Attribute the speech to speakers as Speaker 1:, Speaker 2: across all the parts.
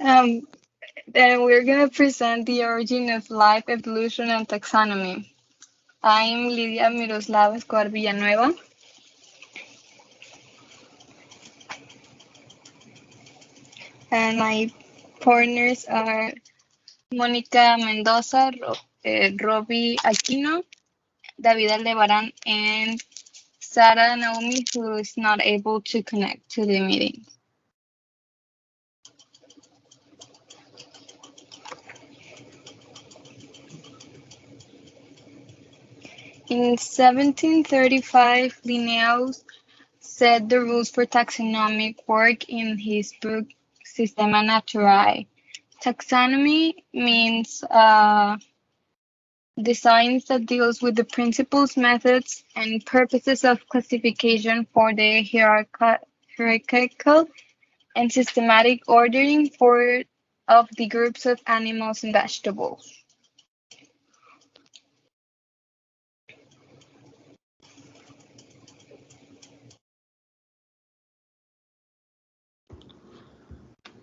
Speaker 1: Um, then we're going to present the origin of life, evolution, and taxonomy. I'm Lidia Miroslava Escobar Villanueva. And my partners are Mónica Mendoza, Robbie Aquino, David Aldebaran, and Sara Naomi, who is not able to connect to the meeting. In 1735, Linnaeus set the rules for taxonomic work in his book Systema Naturae. Taxonomy means the science that deals with the principles, methods, and purposes of classification for the hierarchical and systematic ordering of the groups of animals and vegetables.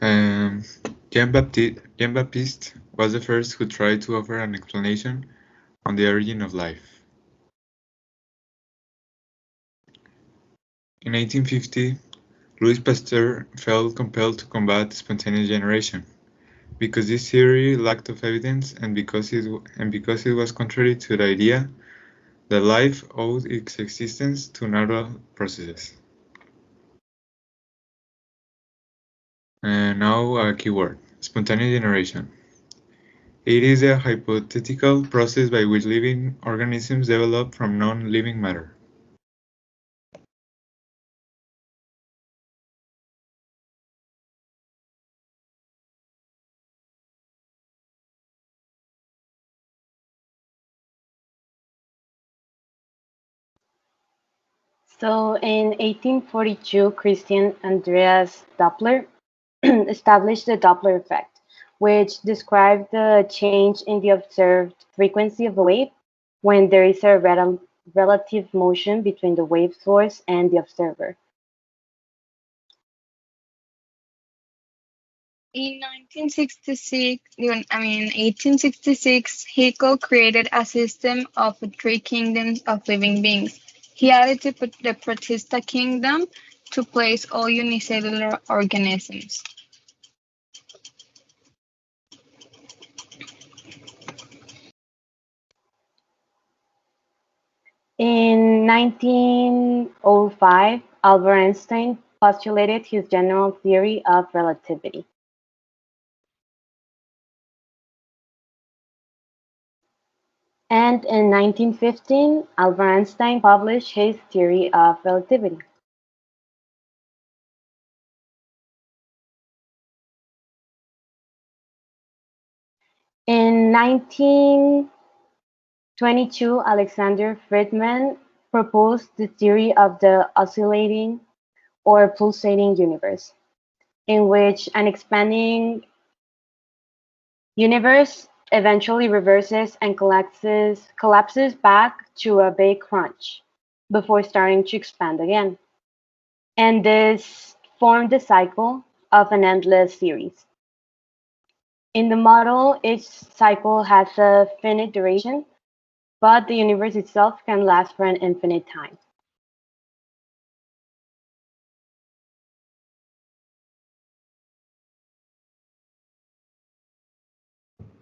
Speaker 2: Um, Jean-Baptiste was the first who tried to offer an explanation on the origin of life. In 1850, Louis Pasteur felt compelled to combat spontaneous generation, because this theory lacked of evidence and because it was contrary to the idea that life owed its existence to natural processes. And now a keyword: spontaneous generation. It is a hypothetical process by which living organisms develop from non-living matter.
Speaker 3: So in 1842, Christian Andreas Doppler established the Doppler effect, which described the change in the observed frequency of a wave when there is a relative motion between the wave source and the observer.
Speaker 1: In 1866, he co-created a system of three kingdoms of living beings. He added the Protista kingdom to place all unicellular organisms.
Speaker 3: In 1905, Albert Einstein postulated his general theory of relativity. And in 1915, Albert Einstein published his theory of relativity. In 1922, Alexander Friedman proposed the theory of the oscillating or pulsating universe, in which an expanding universe eventually reverses and collapses back to a big crunch before starting to expand again. And this formed the cycle of an endless series. In the model, each cycle has a finite duration, but the universe itself can last for an infinite time.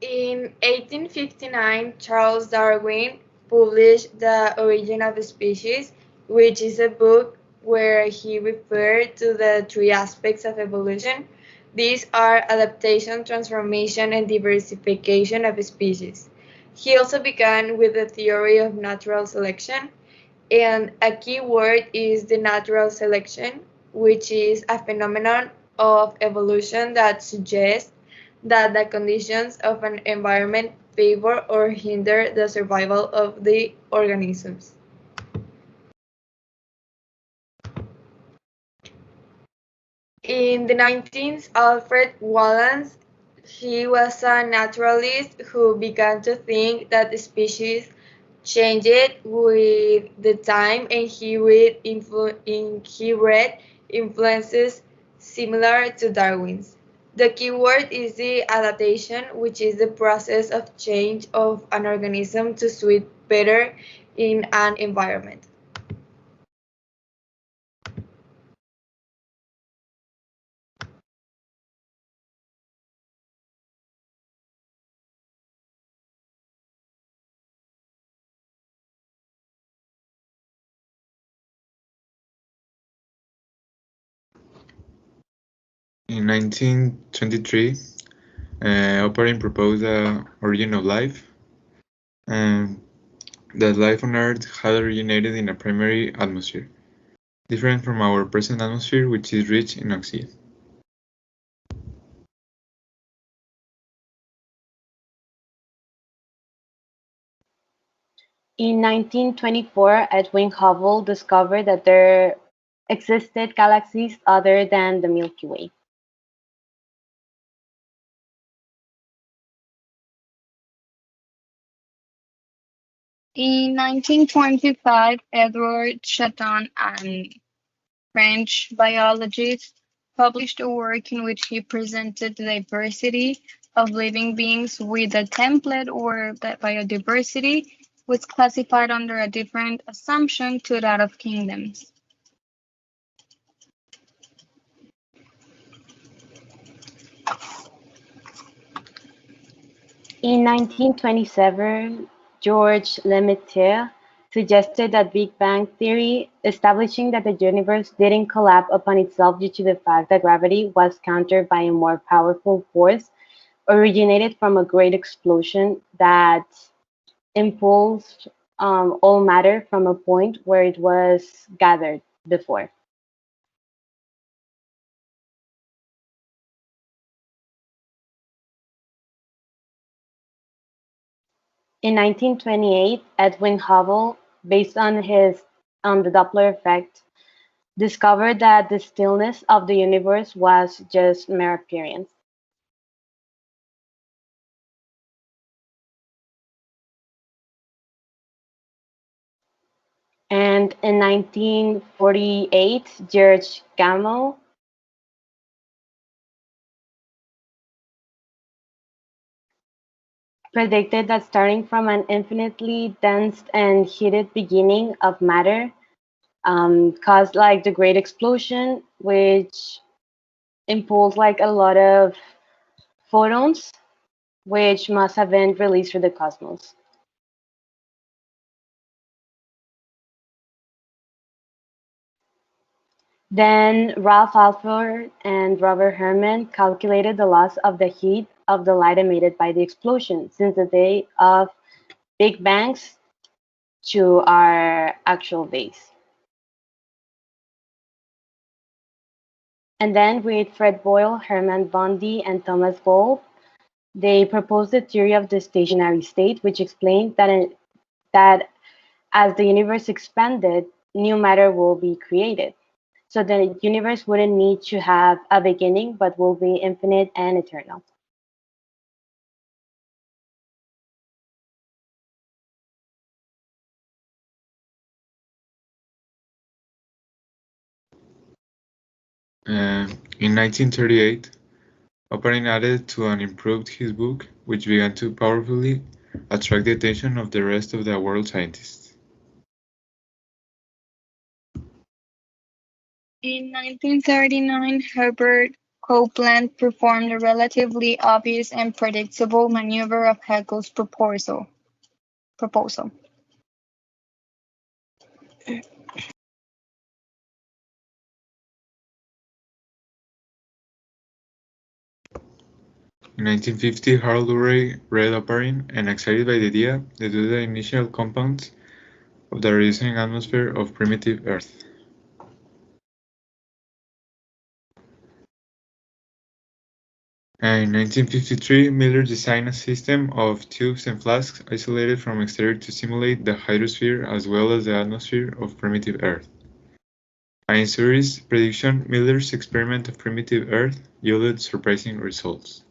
Speaker 4: In 1859, Charles Darwin published The Origin of Species, which is a book where he referred to the three aspects of evolution. These are adaptation, transformation, and diversification of species. He also began with the theory of natural selection, and a key word is the natural selection, which is a phenomenon of evolution that suggests that the conditions of an environment favor or hinder the survival of the organisms. In the 19th, Alfred Wallace, he was a naturalist who began to think that the species changed with the time, and he read influences similar to Darwin's. The key word is the adaptation, which is the process of change of an organism to suit better in an environment.
Speaker 2: In 1923, Oparin proposed the origin of life, and that life on Earth had originated in a primary atmosphere, different from our present atmosphere, which is rich in oxygen.
Speaker 3: In 1924, Edwin Hubble discovered that there existed galaxies other than the Milky Way.
Speaker 1: In 1925, Edward Chaton, a French biologist, published a work in which he presented the diversity of living beings with a template where that biodiversity was classified under a different assumption to that of kingdoms.
Speaker 3: In 1927, Georges Lemaitre suggested that Big Bang theory, establishing that the universe didn't collapse upon itself due to the fact that gravity was countered by a more powerful force, originated from a great explosion that impulsed all matter from a point where it was gathered before. In 1928, Edwin Hubble, based on the Doppler effect, discovered that the stillness of the universe was just mere appearance. And in 1948, George Gamow predicted that starting from an infinitely dense and heated beginning of matter caused like the great explosion, which impulsed like a lot of photons, which must have been released through the cosmos. Then Ralph Alford and Robert Herman calculated the loss of the heat of the light emitted by the explosion since the day of Big Bangs to our actual days. And then with Fred Boyle, Herman Bondi, and Thomas Gold, they proposed the theory of the stationary state, which explained that as the universe expanded, new matter will be created. So the universe wouldn't need to have a beginning, but will be infinite and eternal.
Speaker 2: In 1938, Oparin added to and improved his book, which began to powerfully attract the attention of the rest of the world scientists.
Speaker 1: In 1939, Herbert Copeland performed a relatively obvious and predictable maneuver of Haeckel's proposal.
Speaker 2: In 1950, Harold Urey read Oparin and, excited by the idea, deduced the initial compounds of the reducing atmosphere of primitive Earth. In 1953, Miller designed a system of tubes and flasks isolated from exterior to simulate the hydrosphere as well as the atmosphere of primitive Earth. In Surrey's prediction, Miller's experiment of primitive Earth yielded surprising results.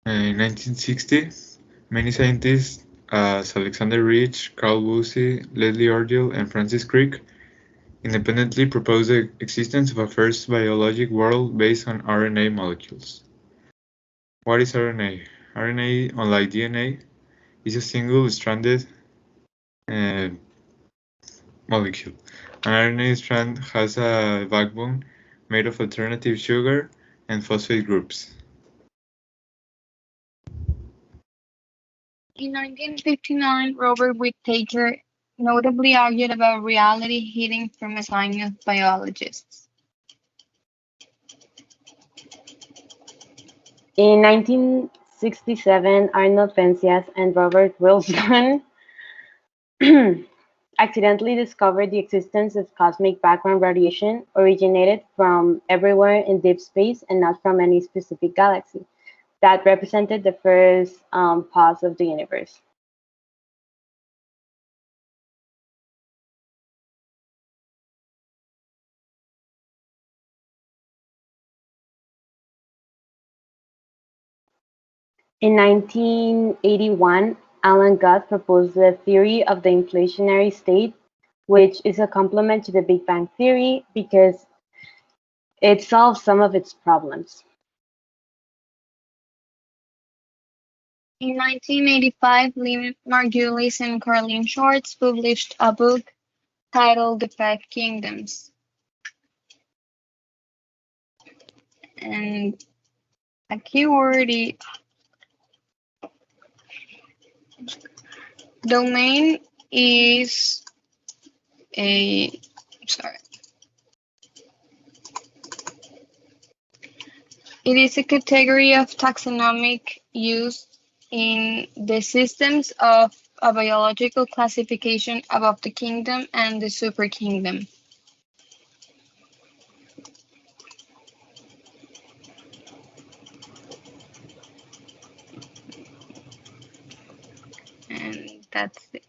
Speaker 2: In 1960, Many scientists, as Alexander Rich, Carl Woese, Leslie Orgel, and Francis Crick, independently proposed the existence of a first biologic world based on RNA molecules. What is RNA? RNA, unlike DNA, is a single-stranded uh, molecule. An RNA strand has a backbone made of alternative sugar and phosphate groups.
Speaker 1: In 1959, Robert Whittaker notably argued about reality hidden from a line of biologists.
Speaker 3: In 1967, Arnold Penzias and Robert Wilson accidentally discovered the existence of cosmic background radiation originated from everywhere in deep space and not from any specific galaxy. That represented the first pause of the universe. In 1981, Alan Guth proposed the theory of the inflationary state, which is a complement to the Big Bang theory because it solves some of its problems.
Speaker 1: In 1985, Lee Margulies and Caroline Schwartz published a book titled The Five Kingdoms. And a keyword is domain is a sorry. It is a category of taxonomic use in the systems of a biological classification above the kingdom and the superkingdom. And that's it.